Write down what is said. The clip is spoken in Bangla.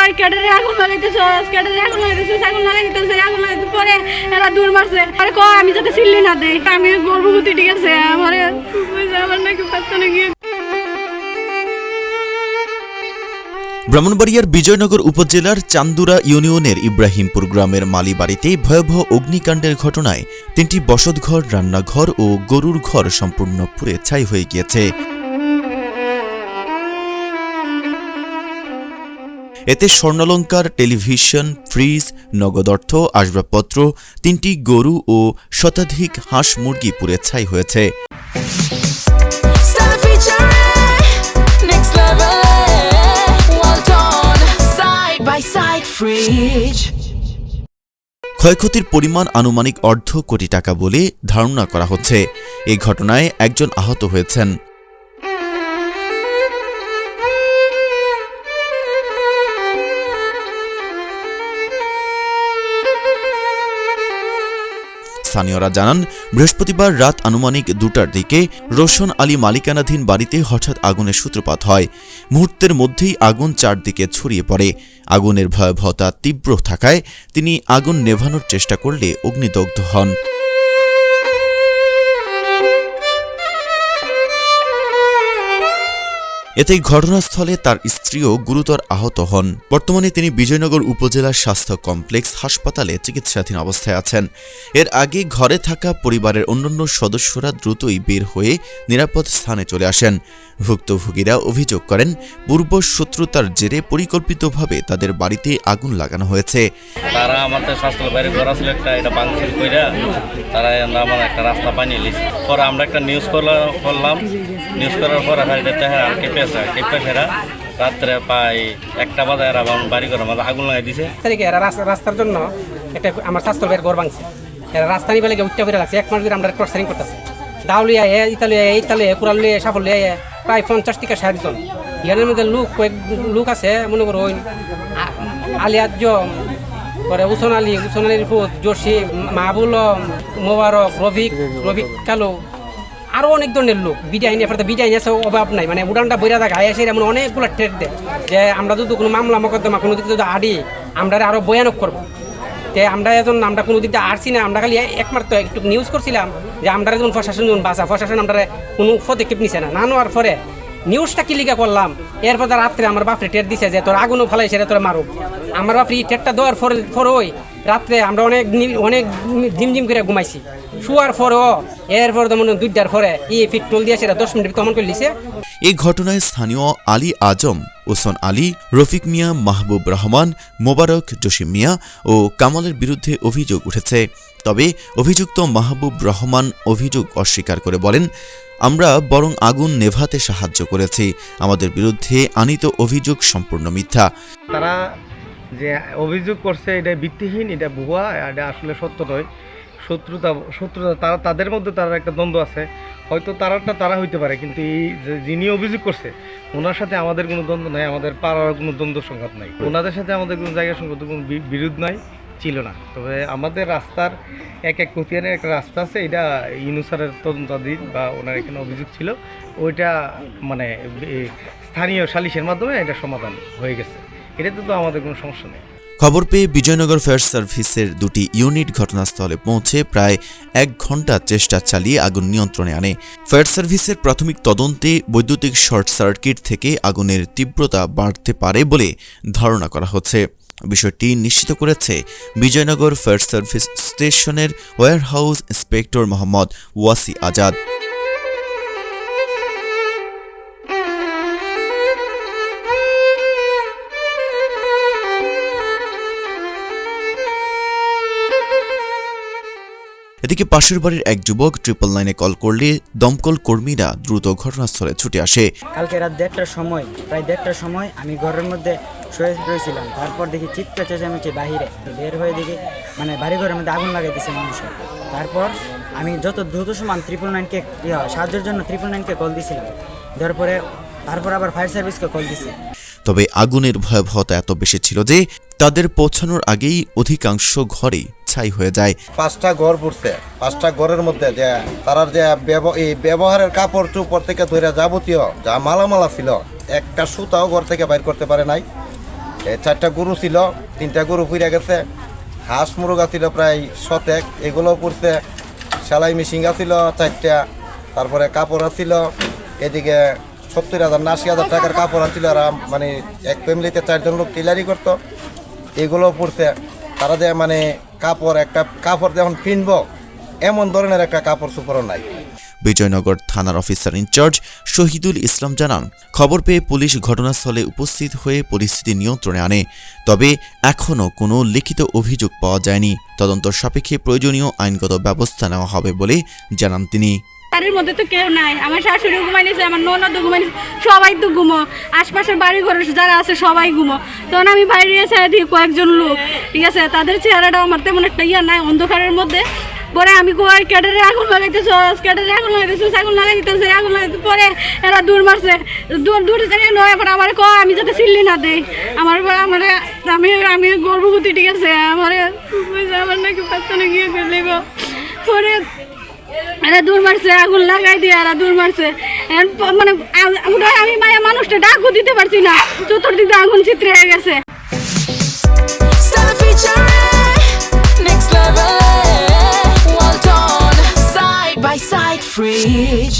কয় ক্যাডারে আগুন লাগাইতেছে, ক্যাডারে আগুন লাগাইতেছে, আগুন লাগাইতেছে, আগুন লাগাইতে পরে এরা দূর মারছে। আর কয় আমি যাতে চিল্লি না দেই, আমি গর্ভবতী, ঠিক আছে, আমার নাকি বাচ্চা নাকি। ব্রাহ্মণবাড়িয়ার বিজয়নগর উপজেলার চান্দুরা ইউনিয়নের ইব্রাহিমপুর গ্রামের মালি বাড়িতে ভয়াবহ অগ্নিকাণ্ডের ঘটনায় 3টি বসতঘর, রান্নাঘর ও গরুর ঘর সম্পূর্ণ পুড়ে ছাই হয়ে গিয়েছে। এতে স্বর্ণালংকার, টেলিভিশন, ফ্রিজ, নগদ অর্থ, আসবাবপত্র, 3টি গরু ও শতাধিক হাঁস মুরগি পুড়ে ছাই হয়েছে। ক্ষয়ক্ষতির পরিমাণ আনুমানিক $1.5 কোটি বলে ধারণা করা হচ্ছে। এই ঘটনায় একজন আহত হয়েছেন। স্থানীয়রা জানান, বৃহস্পতিবার রাত আনুমানিক 2টার দিকে রোশন আলী মালিকানাধীন বাড়িতে হঠাৎ আগুনের সূত্রপাত হয়। মুহূর্তের মধ্যেই আগুন চারদিকে ছড়িয়ে পড়ে। আগুনের ভয়াবহতা তীব্র থাকায় তিনি আগুন নেভানোর চেষ্টা করলে অগ্নিদগ্ধ হন। এতে ঘটনাস্থলে তার স্ত্রীও গুরুতর আহত হন। বর্তমানে তিনি বিজয়নগর উপজেলা স্বাস্থ্য কমপ্লেক্স হাসপাতালে চিকিৎসাধীন অবস্থায় আছেন। এর আগে ঘরে থাকা পরিবারের অন্যান্য সদস্যরা দ্রুতই বের হয়ে নিরাপদ স্থানে চলে আসেন। ভুক্তভোগীরা অভিযোগ করেন, পূর্ব শত্রুতার জেরে পরিকল্পিতভাবে তাদের বাড়িতে আগুন লাগানো হয়েছে। তারা আমাদের স্বাস্থ্য বাইরে ঘর আসলে এটা ভাঙচুর কইরা তারা আমার একটা রাস্তা বানিয়ে নিয়েছে। পরে আমরা একটা নিউজ করলাম। নিউজ করার পরে কেঁপেছেরা রাত্রে প্রায় 1টা বাজে এরা বাড়ি ঘরের মধ্যে আগুন লাগাই দিছে। এরা রাস্তার জন্য একটা আমার স্বাস্থ্য বাইরের ঘর ভাঙছে। এরা রাস্তা নিয়ে বেলে উচ্চা করে রাখছে। 1 মাস ধরে আমরা ক্রসারিং করতেছি। দাউলিয়া ইতালি পুরালিয়া সাফল প্রায় 50 থেকে 60 জন। ইয়াদের মধ্যে কয়েক লোক আছে, মনে করো আলী আজম, পরে উসন আলীর ফুট, জসিম, মাহবুল, মোবারক, রফিক কালো, আরও অনেক ধরনের লোক। বিদায় আছে, অভাব নাই। মানে উড়ানটা বইরা থাকে আয়াসের এমন অনেকগুলো ট্রেড দেয় যে আমরা যদি কোনো মামলা মোকদ্দমা কোনো দিক যদি আড়ি আমরা আরও ভয়ানক করবো। তে আমরা কোনো দিকটা আড়ছি না। আমরা খালি একমাত্র একটু নিউজ করছিলাম যে আমরা যেমন প্রশাসন যেমন বাঁচা, প্রশাসন আমরা কোনো পদক্ষেপ নিছে না। না নেওয়ার পরে নিউজটা কি লিখা করলাম, এরপর রাত্রে আমার বাপরে টেট দিছে যে তোর আগুনও ফেলাইছে রে, তোরা মারুক। আমার বাপরে এই টেটটা দেওয়ার পরে রাত্রে আমরা অনেক ঝিমঝিম করে ঘুমাইছি। শুয়ার পরও এরপর তেমন 2টার পরে পেট্রোল দিয়ে সেটা 10 মিনিট তমন করে লিছে। এই ঘটনায় স্থানীয় আলী আজম, ওসমান আলী, রফিক মিয়া, মাহবুব রহমান, মোবারক, জসিম মিয়া ও কামালের বিরুদ্ধে অভিযোগ উঠেছে। তবে অভিযুক্ত মাহবুব রহমান অভিযোগ অস্বীকার করে বলেন, আমরা বরং আগুন নেভাতে সাহায্য করেছি। আমাদের বিরুদ্ধে আনিত অভিযোগ সম্পূর্ণ মিথ্যা। তারা যে অভিযোগ করছে এটা ভিত্তিহীন, এটা ভুয়া, এটা আসলে সত্য নয়। শত্রুতা তারা তাদের মধ্যে তারা একটা দ্বন্দ্ব আছে। হয়তো তারা হইতে পারে, কিন্তু এই যিনি অভিযোগ করছে ওনার সাথে আমাদের কোনো দ্বন্দ্ব নাই, আমাদের পাড়ার কোনো দ্বন্দ্ব সংঘাত নাই, ওনাদের সাথে আমাদের কোনো জায়গার সংঘাত কোনো বিরোধ নাই, ছিল না। তবে আমাদের রাস্তার এক খতিয়ানের একটা রাস্তা আছে, এটা ইউনুসারের তদন্তাধীন বা ওনার এখানে অভিযোগ ছিল, ওইটা মানে স্থানীয় সালিশের মাধ্যমে এটা সমাধান হয়ে গেছে। এটাতে তো আমাদের কোনো সমস্যা নেই। খবর পেয়ে বিজয়নগর ফায়ার সার্ভিসের 2টি ইউনিট ঘটনাস্থলে পৌঁছে প্রায় 1 ঘণ্টা চেষ্টা চালিয়ে আগুন নিয়ন্ত্রণে আনে। ফায়ার সার্ভিসের প্রাথমিক তদন্তে বৈদ্যুতিক শর্ট সার্কিট থেকে আগুনের তীব্রতা বাড়তে পারে বলে ধারণা করা হচ্ছে। বিষয়টি নিশ্চিত করেছে বিজয়নগর ফায়ার সার্ভিস স্টেশনের ওয়্যারহাউস ইন্সপেক্টর মোহাম্মদ ওয়াসি আজাদ। এদিকে পাশের বাড়ির এক যুবক 999-এ কল করলে দমকল কর্মীরা দ্রুত ঘটনাস্থলে ছুটে আসে। কালকে রাত প্রায় 1:30টার সময় আমি ঘরের মধ্যে শুয়ে রয়েছিলাম। তারপর দেখি চিৎকার চেঁচামেচি বাহিরে বের হয়ে দেখি মানে বাড়িঘরের মধ্যে আগুন লাগাই দিচ্ছে মানুষের। তারপর আমি যত দ্রুত সমান 999-কে সাহায্যের জন্য 999-কে কল দিয়েছিলাম। তারপর আবার ফায়ার সার্ভিসকে কল দিছি। তবে আগুনের ভয়াবহতা এত বেশি ছিল যে তাদের পৌঁছানোর আগেই অধিকাংশ ঘরেই ছাই হয়ে যায়। 5টা ঘর পড়ছে। 5টা ঘরের মধ্যে যে তারার যে ব্যবহারের কাপড় চোপড় থেকে ধরে যাবতীয় যা মালামালা ছিল, একটা সুতাও ঘর থেকে বাইর করতে পারে নাই। 4টা গরু ছিল, 3টা গরু পুড়ে গেছে, হাঁস মুরগা ছিল প্রায় 100 এগুলো পড়ছে, সেলাই মেশিন ছিল 4টা, তারপরে কাপড় ছিল, এদিকে 70,000 না 80,000 টাকার কাপড় ছিল। আর মানে এক ফ্যামিলিতে 4 জন লোক টেলারি করতো, এগুলো পড়ছে। তারা যে মানে একটা কাপড় যখন কিনবো এমন ধরনের একটা কাপড় চোপড়ও নাই। বিজয়নগর থানার অফিসার ইনচার্জ শহীদুল ইসলাম জানান, খবর পেয়ে পুলিশ ঘটনাস্থলে উপস্থিত হয়ে পরিস্থিতি নিয়ন্ত্রণে আনে। তবে এখনও কোনো লিখিত অভিযোগ পাওয়া যায়নি। তদন্ত সাপেক্ষে প্রয়োজনীয় আইনগত ব্যবস্থা নেওয়া হবে বলে জানান তিনি। বাড়ির মধ্যে তো কেউ নাই, আমার শাশুড়ি ঘুমাই নিয়েছে, আমার ননদ ঘুমাই নিয়েছে, সবাই তো ঘুমো, আশপাশের বাড়ি ঘর যারা আছে সবাই ঘুমো। তখন আমি বাইরে এসে দিই কয়েকজন লোক, ঠিক আছে, তাদের চেহারাটাও আমার তেমন একটা ইয়া নাই অন্ধকারের মধ্যে। পরে আমি কই ক্যাটারে আগুন লাগাইতেছে, ক্যাটারে আগুন লাগাইতেছে, আগুন লাগাই দিতেছে, আগুন লাগাইতে পরে এরা দূর মারছে, দূর জানিয়ে নয়। পরে আমার আমি যাতে সিল্লি না দেই, আমি গর্ভবতী, ঠিক আছে, আমার নাকি বাচ্চা না গিয়ে ফেলব। পরে এরা দূর মারছে, আগুন লাগাই দিয়ে এরা দূর মারছে। মানে আমি মায়া মানুষটা ডাকও দিতে পারছি না, চতুর্দিকে আগুন চিত্রে হয়ে গেছে। Next level, well done, side by side, fridge.